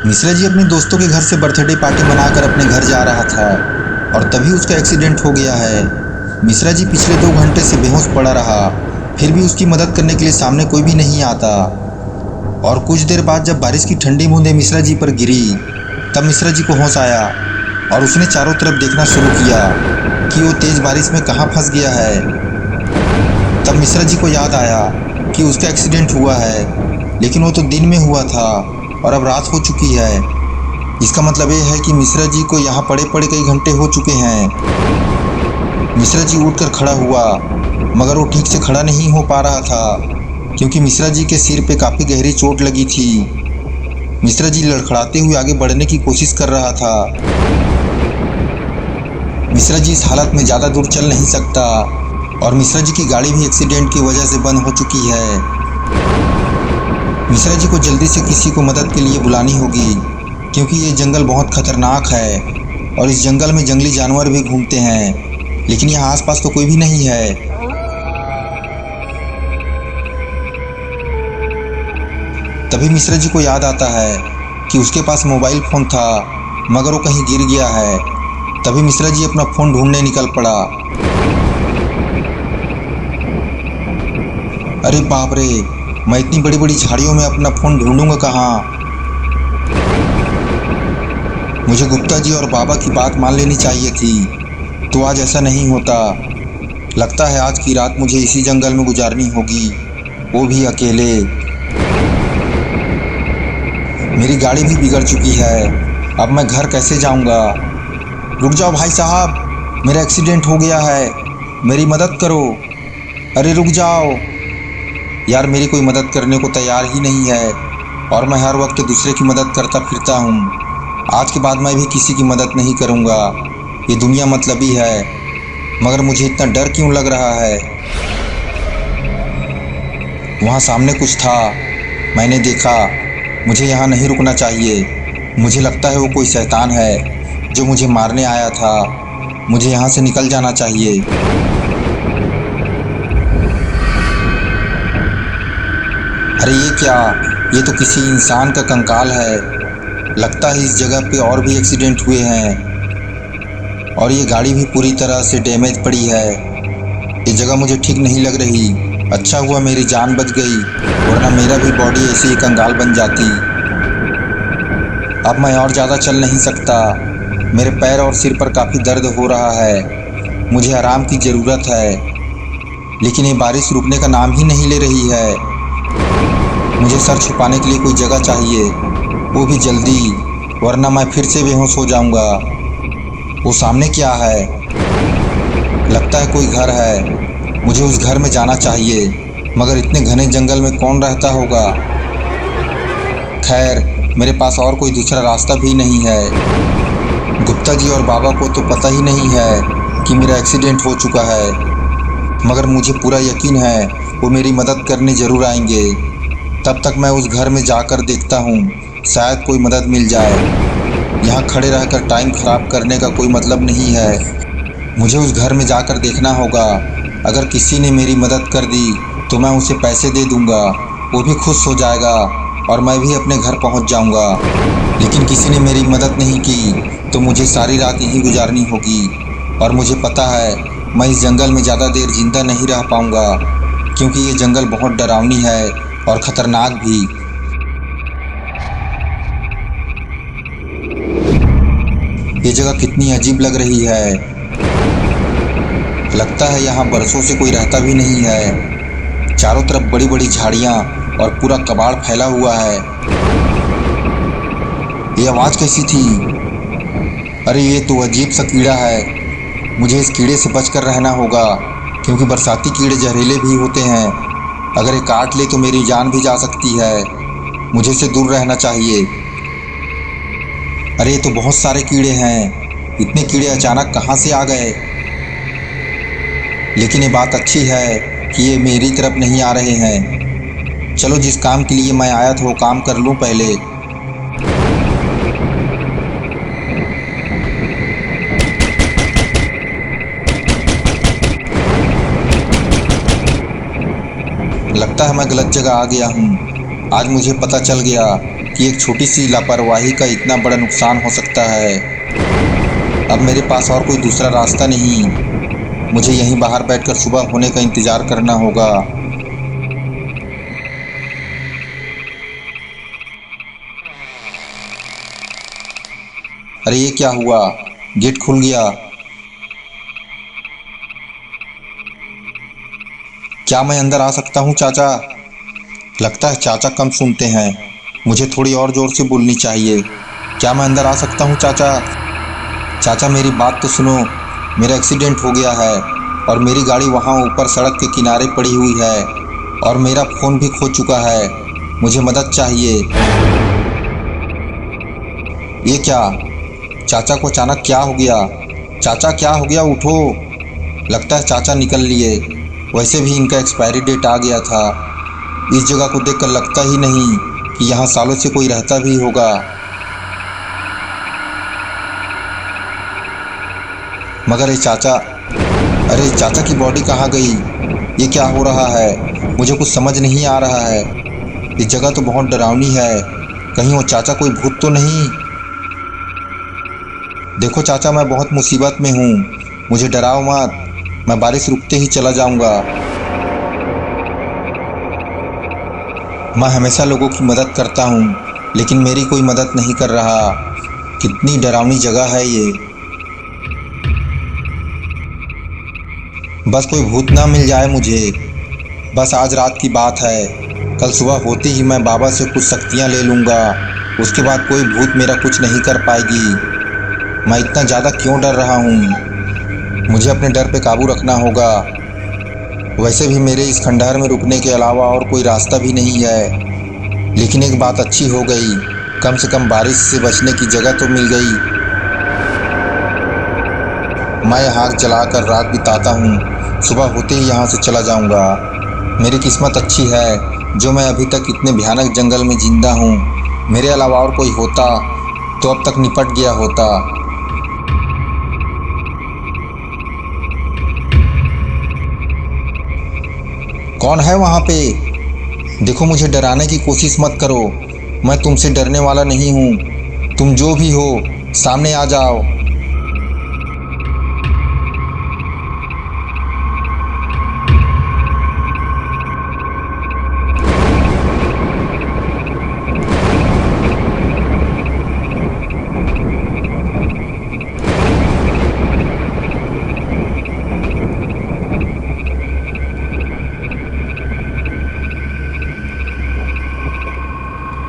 मिश्रा जी अपने दोस्तों के घर से बर्थडे पार्टी मनाकर अपने घर जा रहा था और तभी उसका एक्सीडेंट हो गया है। मिश्रा जी पिछले 2 घंटे से बेहोश पड़ा रहा, फिर भी उसकी मदद करने के लिए सामने कोई भी नहीं आता। और कुछ देर बाद जब बारिश की ठंडी बूंदें मिश्रा जी पर गिरी, तब मिश्रा जी को होश आया और उसने चारों तरफ देखना शुरू किया कि वो तेज बारिश में कहाँ फंस गया है। तब मिश्रा जी को याद आया कि उसका एक्सीडेंट हुआ है, लेकिन वो तो दिन में हुआ था और अब रात हो चुकी है। इसका मतलब ये है कि मिश्रा जी को यहाँ पड़े पड़े कई घंटे हो चुके हैं। मिश्रा जी उठकर खड़ा हुआ, मगर वो ठीक से खड़ा नहीं हो पा रहा था क्योंकि मिश्रा जी के सिर पे काफ़ी गहरी चोट लगी थी। मिश्रा जी लड़खड़ाते हुए आगे बढ़ने की कोशिश कर रहा था। मिश्रा जी इस हालत में ज़्यादा दूर चल नहीं सकता और मिश्रा जी की गाड़ी भी एक्सीडेंट की वजह से बंद हो चुकी है। मिश्रा जी को जल्दी से किसी को मदद के लिए बुलानी होगी क्योंकि ये जंगल बहुत खतरनाक है और इस जंगल में जंगली जानवर भी घूमते हैं, लेकिन यहाँ आसपास तो कोई भी नहीं है। तभी मिश्रा जी को याद आता है कि उसके पास मोबाइल फ़ोन था, मगर वो कहीं गिर गया है। तभी मिश्रा जी अपना फ़ोन ढूंढने निकल पड़ा। अरे बाप रे, मैं इतनी बड़ी बड़ी झाड़ियों में अपना फ़ोन ढूंढूंगा कहाँ? मुझे गुप्ता जी और बाबा की बात मान लेनी चाहिए थी, तो आज ऐसा नहीं होता। लगता है आज की रात मुझे इसी जंगल में गुजारनी होगी, वो भी अकेले। मेरी गाड़ी भी बिगड़ चुकी है, अब मैं घर कैसे जाऊंगा? रुक जाओ भाई साहब, मेरा एक्सीडेंट हो गया है, मेरी मदद करो। अरे रुक जाओ यार, मेरी कोई मदद करने को तैयार ही नहीं है और मैं हर वक्त दूसरे की मदद करता फिरता हूँ। आज के बाद मैं भी किसी की मदद नहीं करूँगा। ये दुनिया मतलबी है, मगर मुझे इतना डर क्यों लग रहा है? वहाँ सामने कुछ था, मैंने देखा। मुझे यहाँ नहीं रुकना चाहिए। मुझे लगता है वो कोई शैतान है जो मुझे मारने आया था। मुझे यहाँ से निकल जाना चाहिए। अरे ये क्या? ये तो किसी इंसान का कंकाल है। लगता है इस जगह पे और भी एक्सीडेंट हुए हैं और ये गाड़ी भी पूरी तरह से डैमेज पड़ी है। ये जगह मुझे ठीक नहीं लग रही। अच्छा हुआ मेरी जान बच गई, वरना मेरा भी बॉडी ऐसे ही कंगाल बन जाती। अब मैं और ज़्यादा चल नहीं सकता। मेरे पैर और सिर पर काफ़ी दर्द हो रहा है। मुझे आराम की ज़रूरत है, लेकिन ये बारिश रुकने का नाम ही नहीं ले रही है। मुझे सर छुपाने के लिए कोई जगह चाहिए, वो भी जल्दी, वरना मैं फिर से बेहोश हो जाऊंगा। वो सामने क्या है? लगता है कोई घर है। मुझे उस घर में जाना चाहिए, मगर इतने घने जंगल में कौन रहता होगा? खैर, मेरे पास और कोई दूसरा रास्ता भी नहीं है। गुप्ता जी और बाबा को तो पता ही नहीं है कि मेरा एक्सीडेंट हो चुका है, मगर मुझे पूरा यकीन है वो मेरी मदद करने ज़रूर आएंगे। तब तक मैं उस घर में जाकर देखता हूँ, शायद कोई मदद मिल जाए। यहाँ खड़े रहकर टाइम ख़राब करने का कोई मतलब नहीं है। मुझे उस घर में जाकर देखना होगा। अगर किसी ने मेरी मदद कर दी तो मैं उसे पैसे दे दूँगा, वो भी खुश हो जाएगा और मैं भी अपने घर पहुँच जाऊँगा। लेकिन किसी ने मेरी मदद नहीं की तो मुझे सारी रात यहीं गुजारनी होगी और मुझे पता है मैं इस जंगल में ज़्यादा देर जिंदा नहीं रह पाऊँगा, क्योंकि ये जंगल बहुत डरावनी है और ख़तरनाक भी। ये जगह कितनी अजीब लग रही है। लगता है यहाँ बरसों से कोई रहता भी नहीं है। चारों तरफ बड़ी बड़ी झाड़ियाँ और पूरा कबाड़ फैला हुआ है। ये आवाज़ कैसी थी? अरे ये तो अजीब सा कीड़ा है। मुझे इस कीड़े से बचकर रहना होगा, क्योंकि बरसाती कीड़े जहरीले भी होते हैं। अगर ये काट ले तो मेरी जान भी जा सकती है। मुझे इससे दूर रहना चाहिए। अरे ये तो बहुत सारे कीड़े हैं। इतने कीड़े अचानक कहाँ से आ गए? लेकिन ये बात अच्छी है कि ये मेरी तरफ नहीं आ रहे हैं। चलो, जिस काम के लिए मैं आया था वो काम कर लूँ पहले। लगता है मैं गलत जगह आ गया हूँ। आज मुझे पता चल गया कि कि एक छोटी सी लापरवाही का इतना बड़ा नुकसान हो सकता है। अब मेरे पास और कोई दूसरा रास्ता नहीं, मुझे यहीं बाहर बैठकर सुबह होने का इंतजार करना होगा। अरे ये क्या हुआ? गेट खुल गया। क्या मैं अंदर आ सकता हूँ चाचा? लगता है चाचा कम सुनते हैं, मुझे थोड़ी और जोर से बोलनी चाहिए। क्या मैं अंदर आ सकता हूँ चाचा? चाचा मेरी बात तो सुनो, मेरा एक्सीडेंट हो गया है और मेरी गाड़ी वहाँ ऊपर सड़क के किनारे पड़ी हुई है और मेरा फ़ोन भी खो चुका है, मुझे मदद चाहिए। ये क्या? चाचा को अचानक क्या हो गया? चाचा क्या हो गया? उठो। लगता है चाचा निकल लिए, वैसे भी इनका एक्सपायरी डेट आ गया था। इस जगह को देखकर लगता ही नहीं कि यहाँ सालों से कोई रहता भी होगा। मगर अरे चाचा की बॉडी कहाँ गई? ये क्या हो रहा है? मुझे कुछ समझ नहीं आ रहा है। इस जगह तो बहुत डरावनी है, कहीं वो चाचा कोई भूत तो नहीं? देखो चाचा, मैं बहुत मुसीबत में हूँ, मुझे डराओ मत, मैं बारिश रुकते ही चला जाऊँगा। मैं हमेशा लोगों की मदद करता हूँ, लेकिन मेरी कोई मदद नहीं कर रहा। कितनी डरावनी जगह है ये। बस कोई भूत ना मिल जाए मुझे। बस आज रात की बात है, कल सुबह होते ही मैं बाबा से कुछ शक्तियाँ ले लूँगा, उसके बाद कोई भूत मेरा कुछ नहीं कर पाएगी। मैं इतना ज़्यादा क्यों डर रहा हूँ? मुझे अपने डर पे काबू रखना होगा। वैसे भी मेरे इस खंडहर में रुकने के अलावा और कोई रास्ता भी नहीं है। लेकिन एक बात अच्छी हो गई, कम से कम बारिश से बचने की जगह तो मिल गई। मैं आग जलाकर रात बिताता हूँ, सुबह होते ही यहाँ से चला जाऊँगा। मेरी किस्मत अच्छी है जो मैं अभी तक इतने भयानक जंगल में जिंदा हूँ। मेरे अलावा और कोई होता तो अब तक निपट गया होता। कौन है वहाँ पे? देखो, मुझे डराने की कोशिश मत करो, मैं तुमसे डरने वाला नहीं हूँ। तुम जो भी हो, सामने आ जाओ।